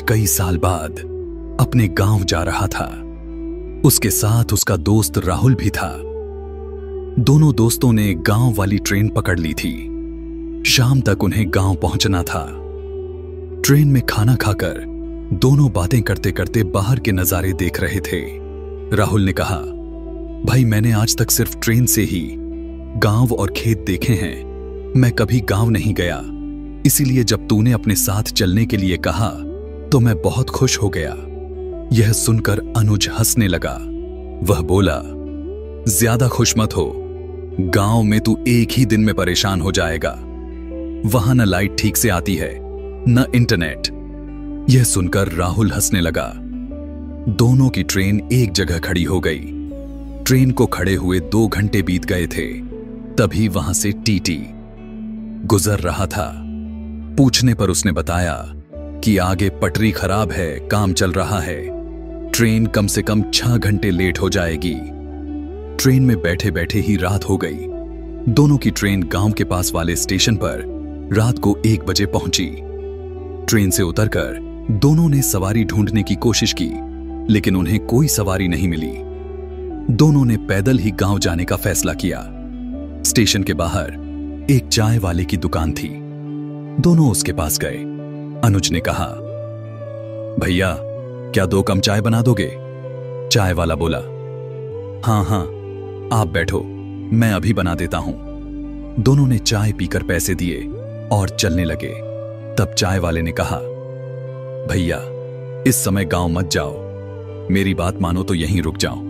कई साल बाद अपने गांव जा रहा था। उसके साथ उसका दोस्त राहुल भी था। दोनों दोस्तों ने गांव वाली ट्रेन पकड़ ली थी। शाम तक उन्हें गांव पहुंचना था। ट्रेन में खाना खाकर दोनों बातें करते करते बाहर के नजारे देख रहे थे। राहुल ने कहा, भाई मैंने आज तक सिर्फ ट्रेन से ही गांव और खेत देखे हैं। मैं कभी गांव नहीं गया, इसीलिए जब तूने अपने साथ चलने के लिए कहा तो मैं बहुत खुश हो गया। यह सुनकर अनुज हंसने लगा। वह बोला, ज्यादा खुश मत हो, गांव में तू एक ही दिन में परेशान हो जाएगा। वहां न लाइट ठीक से आती है न इंटरनेट। यह सुनकर राहुल हंसने लगा। दोनों की ट्रेन एक जगह खड़ी हो गई। ट्रेन को खड़े हुए 2 घंटे बीत गए थे। तभी वहां से टीटी गुजर रहा था। पूछने पर उसने बताया कि आगे पटरी खराब है, काम चल रहा है, ट्रेन कम से कम 6 घंटे लेट हो जाएगी। ट्रेन में बैठे बैठे ही रात हो गई। दोनों की ट्रेन गांव के पास वाले स्टेशन पर रात को 1 बजे पहुंची। ट्रेन से उतरकर दोनों ने सवारी ढूंढने की कोशिश की, लेकिन उन्हें कोई सवारी नहीं मिली। दोनों ने पैदल ही गांव जाने का फैसला किया। स्टेशन के बाहर एक चाय वाले की दुकान थी। दोनों उसके पास गए। अनुज ने कहा, भैया क्या 2 कम चाय बना दोगे? चाय वाला बोला, हाँ हाँ आप बैठो, मैं अभी बना देता हूं। दोनों ने चाय पीकर पैसे दिए और चलने लगे। तब चाय वाले ने कहा, भैया इस समय गांव मत जाओ, मेरी बात मानो तो यहीं रुक जाओ।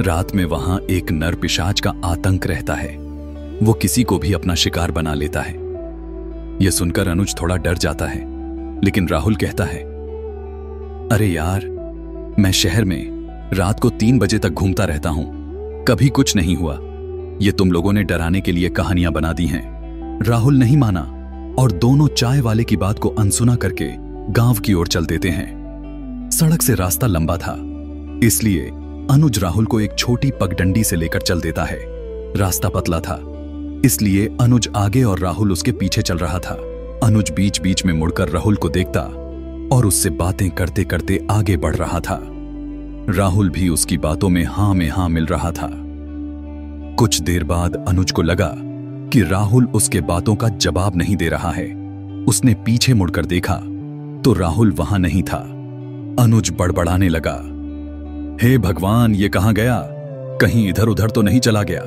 रात में वहां एक नर पिशाच का आतंक रहता है। वो किसी को भी अपना शिकार बना लेता है। यह सुनकर अनुज थोड़ा डर जाता है, लेकिन राहुल कहता है, अरे यार मैं शहर में रात को 3 बजे तक घूमता रहता हूं, कभी कुछ नहीं हुआ। ये तुम लोगों ने डराने के लिए कहानियां बना दी हैं। राहुल नहीं माना और दोनों चाय वाले की बात को अनसुना करके गांव की ओर चल देते हैं। सड़क से रास्ता लंबा था, इसलिए अनुज राहुल को एक छोटी पगडंडी से लेकर चल देता है। रास्ता पतला था, इसलिए अनुज आगे और राहुल उसके पीछे चल रहा था। अनुज बीच बीच में मुड़कर राहुल को देखता और उससे बातें करते करते आगे बढ़ रहा था। राहुल भी उसकी बातों में हाँ मिल रहा था। कुछ देर बाद अनुज को लगा कि राहुल उसके बातों का जवाब नहीं दे रहा है। उसने पीछे मुड़कर देखा तो राहुल वहां नहीं था। अनुज बड़बड़ाने लगा, हे भगवान ये कहां गया? कहीं इधर उधर तो नहीं चला गया?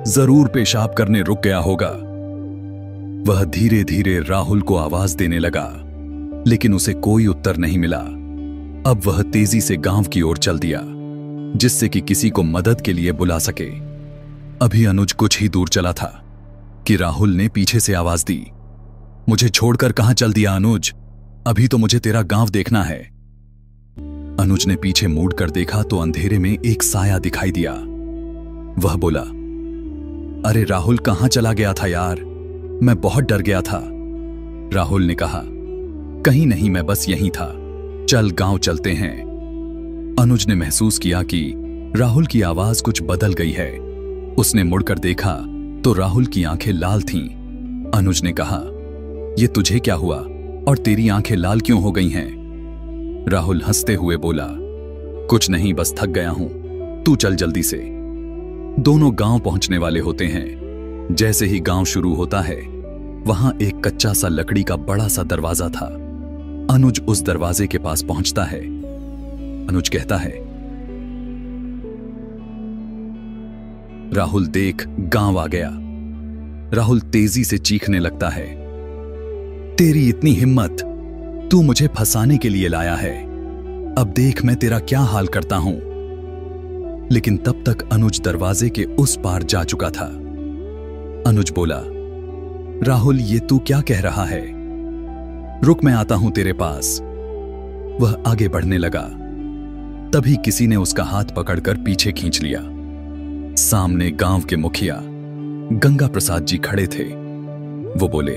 जरूर पेशाब करने रुक गया होगा। वह धीरे धीरे राहुल को आवाज देने लगा, लेकिन उसे कोई उत्तर नहीं मिला। अब वह तेजी से गांव की ओर चल दिया, जिससे कि किसी को मदद के लिए बुला सके। अभी अनुज कुछ ही दूर चला था कि राहुल ने पीछे से आवाज दी, मुझे छोड़कर कहां चल दिया अनुज? अभी तो मुझे तेरा गांव देखना है। अनुज ने पीछे मुड़कर देखा तो अंधेरे में एक साया दिखाई दिया। वह बोला, अरे राहुल कहां चला गया था यार, मैं बहुत डर गया था। राहुल ने कहा, कहीं नहीं, मैं बस यहीं था, चल गांव चलते हैं। अनुज ने महसूस किया कि राहुल की आवाज कुछ बदल गई है। उसने मुड़कर देखा तो राहुल की आंखें लाल थीं। अनुज ने कहा, ये तुझे क्या हुआ और तेरी आंखें लाल क्यों हो गई हैं? राहुल हंसते हुए बोला, कुछ नहीं, बस थक गया हूं, तू चल जल्दी से। दोनों गांव पहुंचने वाले होते हैं। जैसे ही गांव शुरू होता है, वहां एक कच्चा सा लकड़ी का बड़ा सा दरवाजा था। अनुज उस दरवाजे के पास पहुंचता है। अनुज कहता है, राहुल देख, गांव आ गया। राहुल तेजी से चीखने लगता है, तेरी इतनी हिम्मत, तू मुझे फंसाने के लिए लाया है। अब देख मैं तेरा क्या हाल करता हूं। लेकिन तब तक अनुज दरवाजे के उस पार जा चुका था। अनुज बोला, राहुल ये तू क्या कह रहा है? रुक, मैं आता हूं तेरे पास। वह आगे बढ़ने लगा। तभी किसी ने उसका हाथ पकड़कर पीछे खींच लिया। सामने गांव के मुखिया गंगा प्रसाद जी खड़े थे। वो बोले,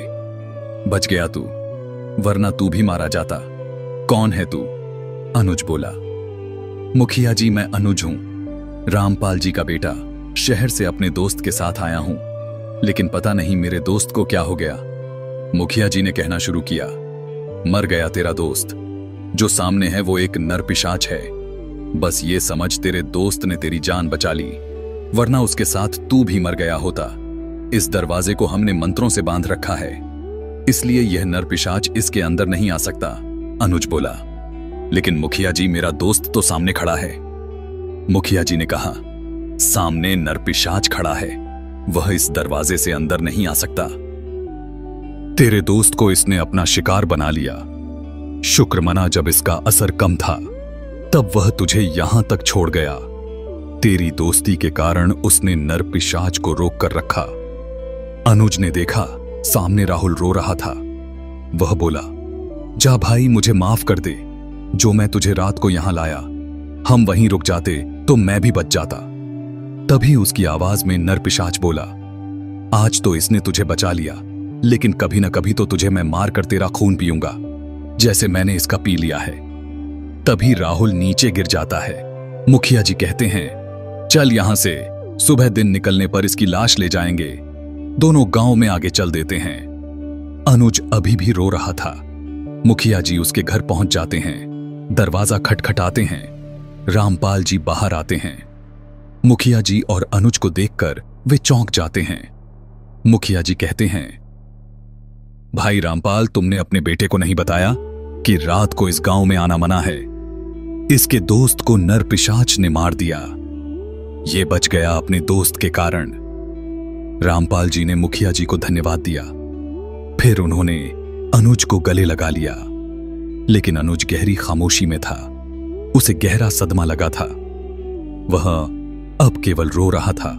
बच गया तू, वरना तू भी मारा जाता। कौन है तू? अनुज बोला, मुखिया जी मैं अनुज हूं, रामपाल जी का बेटा। शहर से अपने दोस्त के साथ आया हूं, लेकिन पता नहीं मेरे दोस्त को क्या हो गया। मुखिया जी ने कहना शुरू किया, मर गया तेरा दोस्त। जो सामने है वो एक नरपिशाच है। बस ये समझ तेरे दोस्त ने तेरी जान बचा ली, वरना उसके साथ तू भी मर गया होता। इस दरवाजे को हमने मंत्रों से बांध रखा है, इसलिए यह नरपिशाच इसके अंदर नहीं आ सकता, अनुज बोला। लेकिन मुखिया जी, मेरा दोस्त तो सामने खड़ा है। मुखिया जी ने कहा, सामने नरपिशाच खड़ा है, वह इस दरवाजे से अंदर नहीं आ सकता। तेरे दोस्त को इसने अपना शिकार बना लिया। शुक्र मना जब इसका असर कम था, तब वह तुझे यहां तक छोड़ गया। तेरी दोस्ती के कारण उसने नरपिशाच को रोक कर रखा। अनुज ने देखा सामने राहुल रो रहा था। वह बोला, जा भाई, मुझे माफ कर दे। जो मैं तुझे रात को यहां लाया, हम वहीं रुक जाते तो मैं भी बच जाता। तभी उसकी आवाज में नरपिशाच बोला, आज तो इसने तुझे बचा लिया, लेकिन कभी ना कभी तो तुझे मैं मार कर तेरा खून पीऊंगा, जैसे मैंने इसका पी लिया है। तभी राहुल नीचे गिर जाता है। मुखिया जी कहते हैं, चल यहां से, सुबह दिन निकलने पर इसकी लाश ले जाएंगे। दोनों गांव में आगे चल देते हैं। अनुज अभी भी रो रहा था। मुखिया जी उसके घर पहुंच जाते हैं। दरवाजा खटखटाते हैं। रामपाल जी बाहर आते हैं। मुखिया जी और अनुज को देखकर वे चौंक जाते हैं। मुखिया जी कहते हैं, भाई रामपाल, तुमने अपने बेटे को नहीं बताया कि रात को इस गांव में आना मना है। इसके दोस्त को नरपिशाच ने मार दिया। ये बच गया अपने दोस्त के कारण। रामपाल जी ने मुखिया जी को धन्यवाद दिया। फिर उन्होंने अनुज को गले लगा लिया, लेकिन अनुज गहरी खामोशी में था। उसे गहरा सदमा लगा था। वह अब केवल रो रहा था।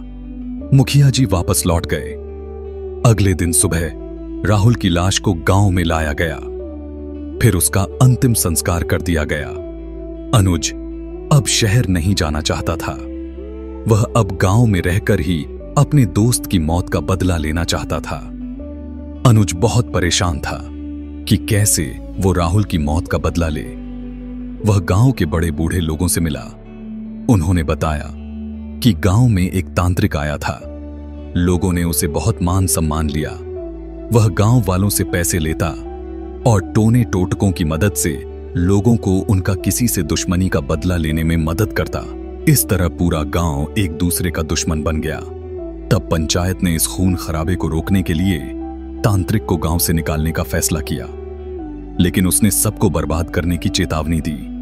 मुखिया जी वापस लौट गए। अगले दिन सुबह राहुल की लाश को गांव में लाया गया। फिर उसका अंतिम संस्कार कर दिया गया। अनुज अब शहर नहीं जाना चाहता था। वह अब गांव में रहकर ही अपने दोस्त की मौत का बदला लेना चाहता था। अनुज बहुत परेशान था कि कैसे वो राहुल की मौत का बदला ले। वह गांव के बड़े बूढ़े लोगों से मिला। उन्होंने बताया कि गांव में एक तांत्रिक आया था। लोगों ने उसे बहुत मान सम्मान लिया। वह गांव वालों से पैसे लेता और टोने टोटकों की मदद से लोगों को उनका किसी से दुश्मनी का बदला लेने में मदद करता। इस तरह पूरा गांव एक दूसरे का दुश्मन बन गया। तब पंचायत ने इस खून खराबे को रोकने के लिए तांत्रिक को गांव से निकालने का फैसला किया, लेकिन उसने सबको बर्बाद करने की चेतावनी दी।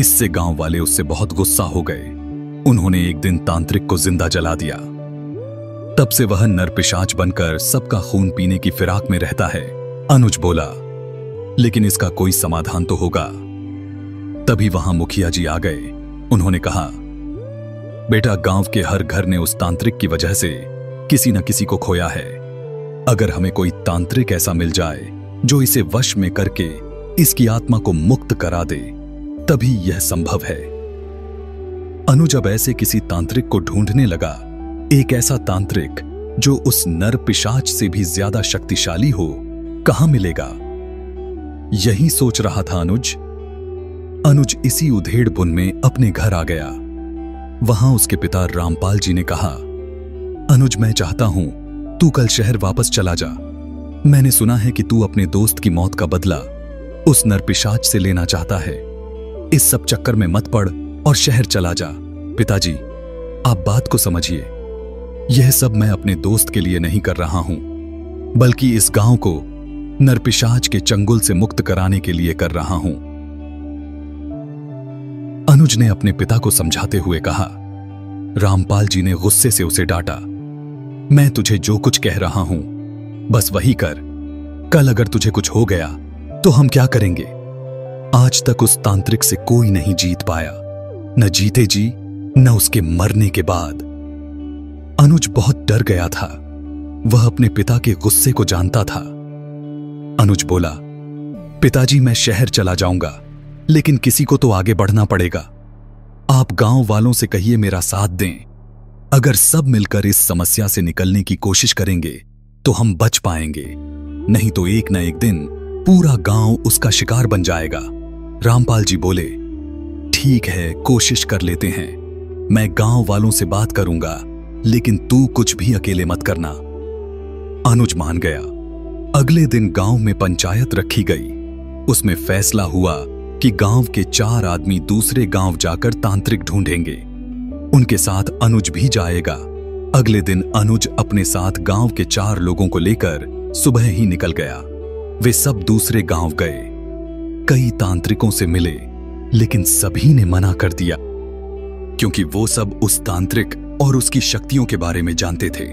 इससे गांव वाले उससे बहुत गुस्सा हो गए। उन्होंने एक दिन तांत्रिक को जिंदा जला दिया। तब से वह नरपिशाच बनकर सबका खून पीने की फिराक में रहता है। अनुज बोला, लेकिन इसका कोई समाधान तो होगा। तभी वहां मुखिया जी आ गए। उन्होंने कहा, बेटा, गांव के हर घर ने उस तांत्रिक की वजह से किसी न किसी को खोया है। अगर हमें कोई तांत्रिक ऐसा मिल जाए जो इसे वश में करके इसकी आत्मा को मुक्त करा दे, तभी यह संभव है। अनुज अब ऐसे किसी तांत्रिक को ढूंढने लगा, एक ऐसा तांत्रिक जो उस नरपिशाच से भी ज्यादा शक्तिशाली हो। कहां मिलेगा? यही सोच रहा था अनुज इसी उधेड़-बुन में अपने घर आ गया। वहां उसके पिता रामपाल जी ने कहा, अनुज, मैं चाहता हूं तू कल शहर वापस चला जा। मैंने सुना है कि तू अपने दोस्त की मौत का बदला उस नरपिशाच से लेना चाहता है। इस सब चक्कर में मत पड़ और शहर चला जा। पिताजी, आप बात को समझिए। यह सब मैं अपने दोस्त के लिए नहीं कर रहा हूं, बल्कि इस गांव को नरपिशाच के चंगुल से मुक्त कराने के लिए कर रहा हूं। अनुज ने अपने पिता को समझाते हुए कहा। रामपाल जी ने गुस्से से उसे डांटा, मैं तुझे जो कुछ कह रहा हूं बस वही कर। कल अगर तुझे कुछ हो गया तो हम क्या करेंगे? आज तक उस तांत्रिक से कोई नहीं जीत पाया, न जीते जी न उसके मरने के बाद। अनुज बहुत डर गया था। वह अपने पिता के गुस्से को जानता था। अनुज बोला, पिताजी, मैं शहर चला जाऊंगा, लेकिन किसी को तो आगे बढ़ना पड़ेगा। आप गांव वालों से कहिए मेरा साथ दें। अगर सब मिलकर इस समस्या से निकलने की कोशिश करेंगे तो हम बच पाएंगे, नहीं तो एक न एक दिन पूरा गांव उसका शिकार बन जाएगा। रामपाल जी बोले, ठीक है, कोशिश कर लेते हैं। मैं गांव वालों से बात करूंगा, लेकिन तू कुछ भी अकेले मत करना। अनुज मान गया। अगले दिन गांव में पंचायत रखी गई। उसमें फैसला हुआ कि गांव के 4 आदमी दूसरे गांव जाकर तांत्रिक ढूंढेंगे। उनके साथ अनुज भी जाएगा। अगले दिन अनुज अपने साथ गांव के 4 लोगों को लेकर सुबह ही निकल गया। वे सब दूसरे गांव गए। कई तांत्रिकों से मिले, लेकिन सभी ने मना कर दिया, क्योंकि वो सब उस तांत्रिक और उसकी शक्तियों के बारे में जानते थे।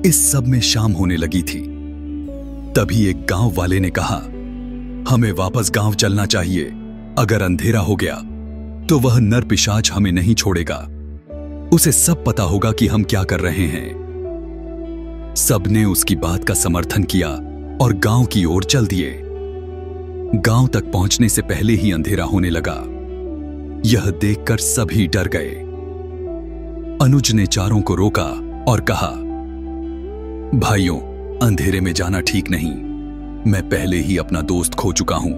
इस सब में शाम होने लगी थी। तभी एक गांव वाले ने कहा, हमें वापस गांव चलना चाहिए। अगर अंधेरा हो गया तो वह नरपिशाच हमें नहीं छोड़ेगा। उसे सब पता होगा कि हम क्या कर रहे हैं। सबने उसकी बात का समर्थन किया और गांव की ओर चल दिए। गांव तक पहुंचने से पहले ही अंधेरा होने लगा। यह देखकर सभी डर गए। अनुज ने चारों को रोका और कहा, भाइयों, अंधेरे में जाना ठीक नहीं। मैं पहले ही अपना दोस्त खो चुका हूं।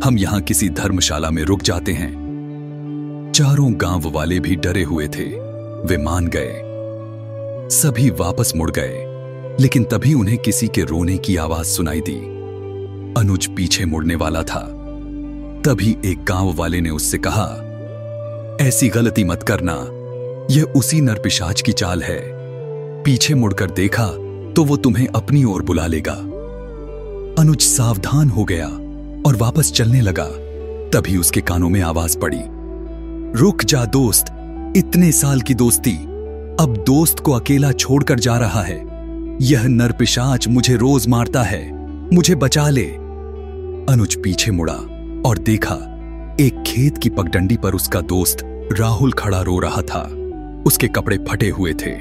हम यहां किसी धर्मशाला में रुक जाते हैं। चारों गांव वाले भी डरे हुए थे। वे मान गए। सभी वापस मुड़ गए, लेकिन तभी उन्हें किसी के रोने की आवाज सुनाई दी। अनुज पीछे मुड़ने वाला था। तभी एक गांव वाले ने उससे कहा, ऐसी गलती मत करना, यह उसी नरपिशाच की चाल है। पीछे मुड़कर देखा तो वो तुम्हें अपनी ओर बुला लेगा। अनुज सावधान हो गया और वापस चलने लगा। तभी उसके कानों में आवाज पड़ी, रुक जा दोस्त, इतने साल की दोस्ती अब दोस्त को अकेला छोड़कर जा रहा है। यह नरपिशाच मुझे रोज मारता है, मुझे बचा ले। अनुज पीछे मुड़ा और देखा एक खेत की पगडंडी पर उसका दोस्त राहुल खड़ा रो रहा था। उसके कपड़े फटे हुए थे।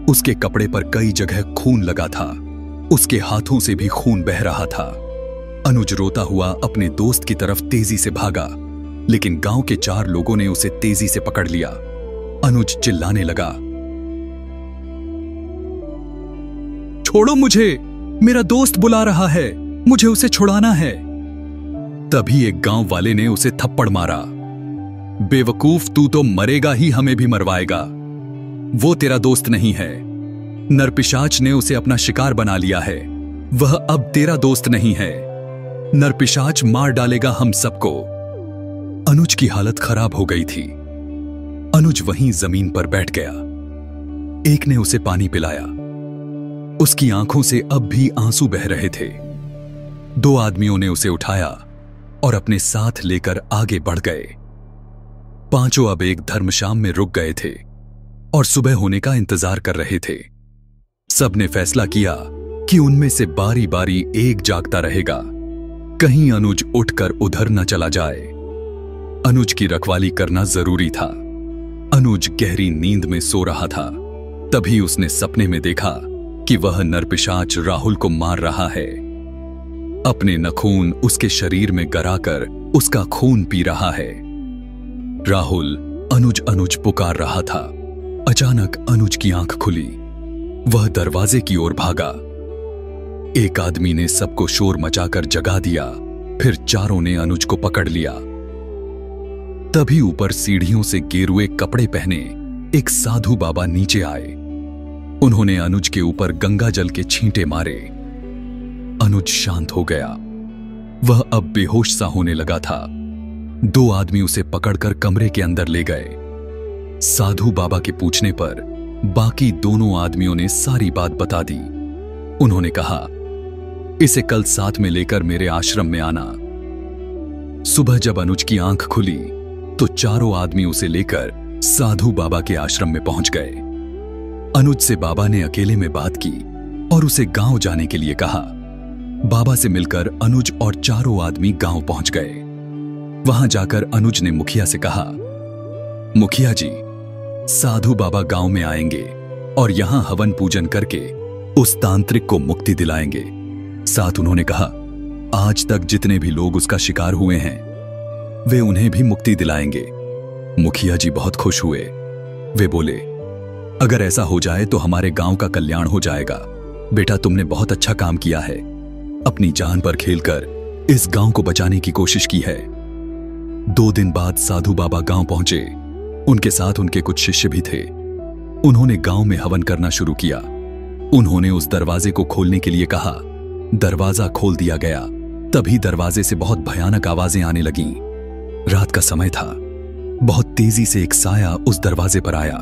उसके कपड़े पर कई जगह खून लगा था। उसके हाथों से भी खून बह रहा था। अनुज रोता हुआ अपने दोस्त की तरफ तेजी से भागा, लेकिन गांव के 4 लोगों ने उसे तेजी से पकड़ लिया। अनुज चिल्लाने लगा, छोड़ो मुझे, मेरा दोस्त बुला रहा है, मुझे उसे छुड़ाना है। तभी एक गांव वाले ने उसे थप्पड़ मारा। बेवकूफ, तू तो मरेगा ही, हमें भी मरवाएगा। वो तेरा दोस्त नहीं है। नरपिशाच ने उसे अपना शिकार बना लिया है। वह अब तेरा दोस्त नहीं है। नरपिशाच मार डालेगा हम सबको। अनुज की हालत खराब हो गई थी। अनुज वहीं जमीन पर बैठ गया। एक ने उसे पानी पिलाया। उसकी आंखों से अब भी आंसू बह रहे थे। 2 आदमियों ने उसे उठाया और अपने साथ लेकर आगे बढ़ गए। 5 अब एक धर्मशाम में रुक गए थे और सुबह होने का इंतजार कर रहे थे। सबने फैसला किया कि उनमें से बारी बारी एक जागता रहेगा, कहीं अनुज उठकर उधर न चला जाए। अनुज की रखवाली करना जरूरी था। अनुज गहरी नींद में सो रहा था। तभी उसने सपने में देखा कि वह नरपिशाच राहुल को मार रहा है। अपने नखून उसके शरीर में गराकर उसका खून पी रहा है। राहुल अनुज अनुज पुकार रहा था। अचानक अनुज की आंख खुली। वह दरवाजे की ओर भागा। एक आदमी ने सबको शोर मचाकर जगा दिया। फिर चारों ने अनुज को पकड़ लिया। तभी ऊपर सीढ़ियों से गेरुए कपड़े पहने एक साधु बाबा नीचे आए। उन्होंने अनुज के ऊपर गंगा जल के छींटे मारे। अनुज शांत हो गया। वह अब बेहोश सा होने लगा था। 2 आदमी उसे पकड़कर कमरे के अंदर ले गए। साधु बाबा के पूछने पर बाकी दोनों आदमियों ने सारी बात बता दी। उन्होंने कहा, इसे कल साथ में लेकर मेरे आश्रम में आना। सुबह जब अनुज की आंख खुली तो चारों आदमी उसे लेकर साधु बाबा के आश्रम में पहुंच गए। अनुज से बाबा ने अकेले में बात की और उसे गांव जाने के लिए कहा। बाबा से मिलकर अनुज और चारों आदमी गांव पहुंच गए। वहां जाकर अनुज ने मुखिया से कहा, मुखिया जी, साधु बाबा गांव में आएंगे और यहां हवन पूजन करके उस तांत्रिक को मुक्ति दिलाएंगे। साथ उन्होंने कहा, आज तक जितने भी लोग उसका शिकार हुए हैं वे उन्हें भी मुक्ति दिलाएंगे। मुखिया जी बहुत खुश हुए। वे बोले, अगर ऐसा हो जाए तो हमारे गांव का कल्याण हो जाएगा। बेटा, तुमने बहुत अच्छा काम किया है। अपनी जान पर खेलकर इस गांव को बचाने की कोशिश की है। 2 दिन बाद साधु बाबा गांव पहुंचे। उनके साथ उनके कुछ शिष्य भी थे। उन्होंने गांव में हवन करना शुरू किया। उन्होंने उस दरवाजे को खोलने के लिए कहा। दरवाजा खोल दिया गया। तभी दरवाजे से बहुत भयानक आवाजें आने लगीं। रात का समय था। बहुत तेजी से एक साया उस दरवाजे पर आया।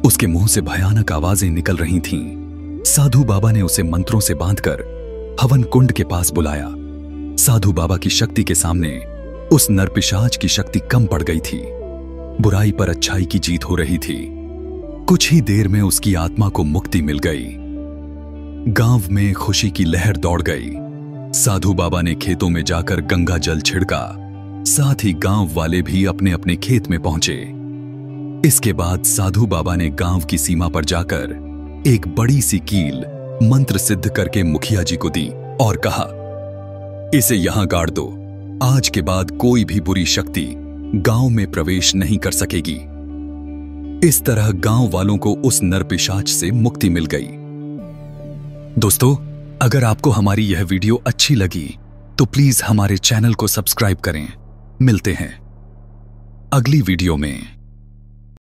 उसके मुंह से भयानक आवाजें निकल रही थीं। साधु बाबा ने उसे मंत्रों से बांधकर हवन कुंड के पास बुलाया। साधु बाबा की शक्ति के सामने उस नरपिशाच की शक्ति कम पड़ गई थी। बुराई पर अच्छाई की जीत हो रही थी। कुछ ही देर में उसकी आत्मा को मुक्ति मिल गई। गांव में खुशी की लहर दौड़ गई। साधु बाबा ने खेतों में जाकर गंगा जल छिड़का। साथ ही गांव वाले भी अपने अपने खेत में पहुंचे। इसके बाद साधु बाबा ने गांव की सीमा पर जाकर एक बड़ी सी कील मंत्र सिद्ध करके मुखिया जी को दी और कहा, इसे यहां गाड़ दो। आज के बाद कोई भी बुरी शक्ति गांव में प्रवेश नहीं कर सकेगी। इस तरह गांव वालों को उस नरपिशाच से मुक्ति मिल गई। दोस्तों, अगर आपको हमारी यह वीडियो अच्छी लगी तो प्लीज हमारे चैनल को सब्सक्राइब करें। मिलते हैं अगली वीडियो में।